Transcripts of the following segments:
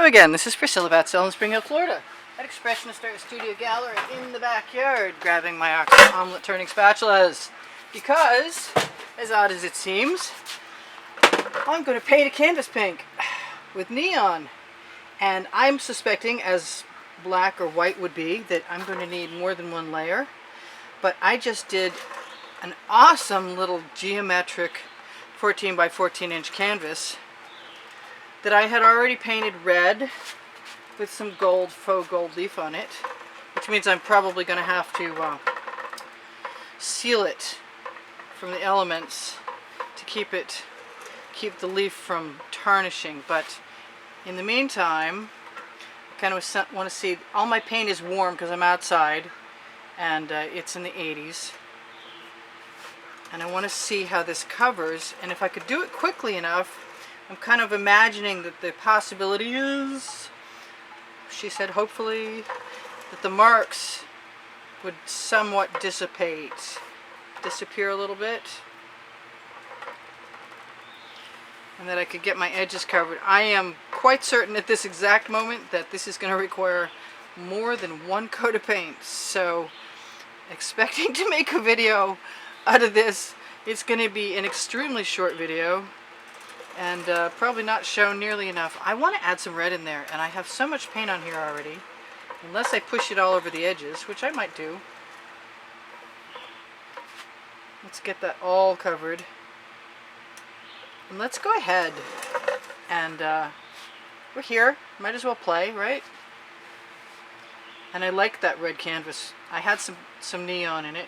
again, this is Priscilla Batzell in Spring Hill, Florida, at Expressionist Art Studio Gallery in the backyard, grabbing my omelet turning spatulas, because, as odd as it seems, I'm going to paint a canvas pink with neon, and I'm suspecting, as black or white would be, that I'm going to need more than one layer, but I just did an awesome little geometric 14 by 14 inch canvas that I had already painted red with some gold, faux gold leaf on it, which means I'm probably going to have to seal it from the elements to keep the leaf from tarnishing. But in the meantime, I kind of want to see, all my paint is warm because I'm outside and it's in the 80s, and I want to see how this covers, and if I could do it quickly enough. I'm kind of imagining that the possibility is, she said hopefully, that the marks would somewhat disappear a little bit, and that I could get my edges covered. I am quite certain at this exact moment that this is going to require more than one coat of paint, so expecting to make a video out of this. It's going to be an extremely short video, and probably not shown nearly enough. I want to add some red in there, and I have so much paint on here already, unless I push it all over the edges, which I might do. Let's get that all covered, and let's go ahead and we're here, might as well play, right? And I like that red canvas. I had some neon in it,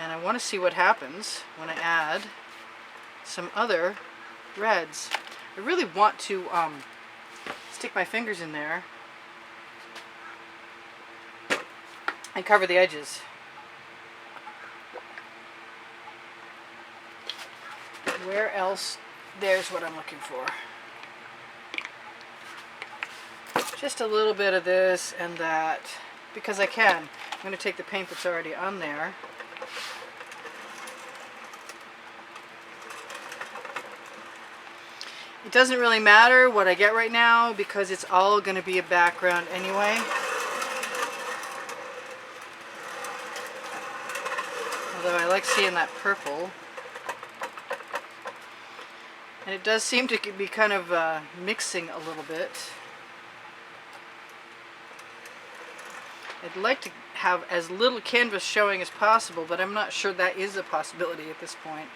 and I want to see what happens when I add some other reds. I really want to stick my fingers in there and cover the edges. Where else? There's what I'm looking for. Just a little bit of this and that, because I can. I'm going to take the paint that's already on there. It doesn't really matter what I get right now because it's all going to be a background anyway. Although I like seeing that purple. And it does seem to be kind of mixing a little bit. I'd like to have as little canvas showing as possible, but I'm not sure that is a possibility at this point.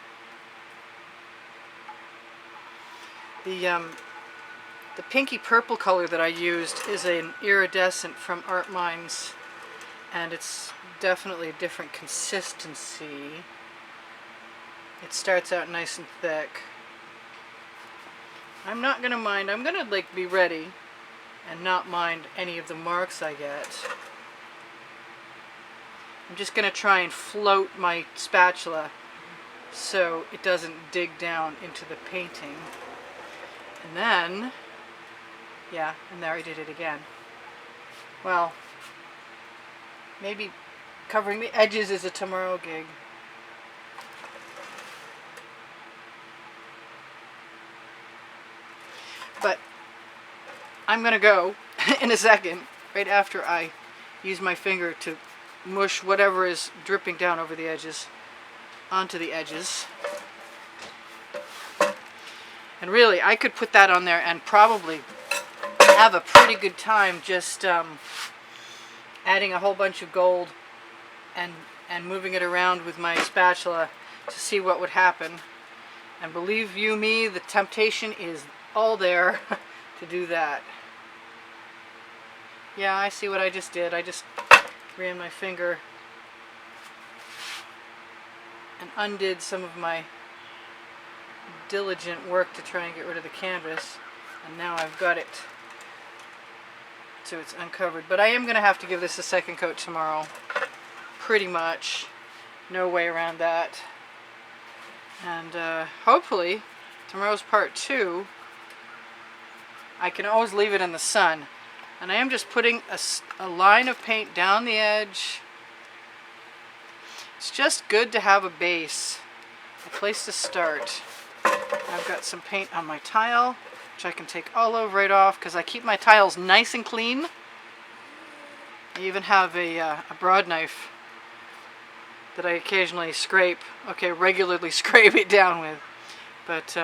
The pinky purple color that I used is an iridescent from Art Minds, and it's definitely a different consistency. It starts out nice and thick. I'm not gonna mind. I'm gonna be ready and not mind any of the marks I get. I'm just gonna try and float my spatula so it doesn't dig down into the painting. And then, yeah, and there I did it again. Well, maybe covering the edges is a tomorrow gig. But I'm going to go in a second, right after I use my finger to mush whatever is dripping down over the edges onto the edges. And really, I could put that on there and probably have a pretty good time just adding a whole bunch of gold and moving it around with my spatula to see what would happen. And believe you me, the temptation is all there to do that. Yeah, I see what I just did. I just ran my finger and undid some of my diligent work to try and get rid of the canvas, and now I've got it so it's uncovered. But I am going to have to give this a second coat tomorrow, pretty much. No way around that. And hopefully tomorrow's part 2. I can always leave it in the sun, and I am just putting a line of paint down the edge. It's just good to have a base, a place to start. I've got some paint on my tile, which I can take all over right off because I keep my tiles nice and clean. I even have a broad knife that I occasionally scrape, regularly scrape it down with. But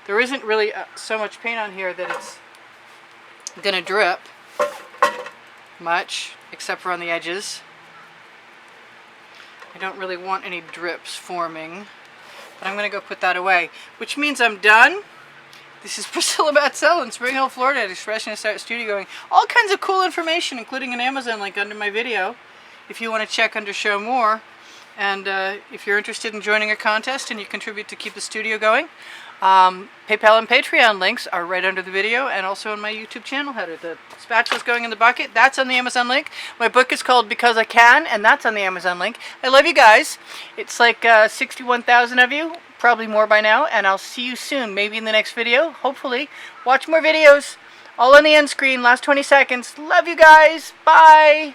there isn't really so much paint on here that it's gonna drip much, except for on the edges. I don't really want any drips forming, but I'm gonna go put that away, which means I'm done. This is Priscilla Batzell in Spring Hill, Florida at Expressionist Art Studio, going all kinds of cool information, including an Amazon link under my video if you want to check under Show More. And if you're interested in joining a contest and you contribute to keep the studio going, PayPal and Patreon links are right under the video and also in my YouTube channel header. The spatula's going in the bucket, that's on the Amazon link. My book is called Because I Can, and that's on the Amazon link. I love you guys. It's like 61,000 of you, probably more by now, and I'll see you soon, maybe in the next video, hopefully. Watch more videos, all on the end screen, last 20 seconds. Love you guys, bye!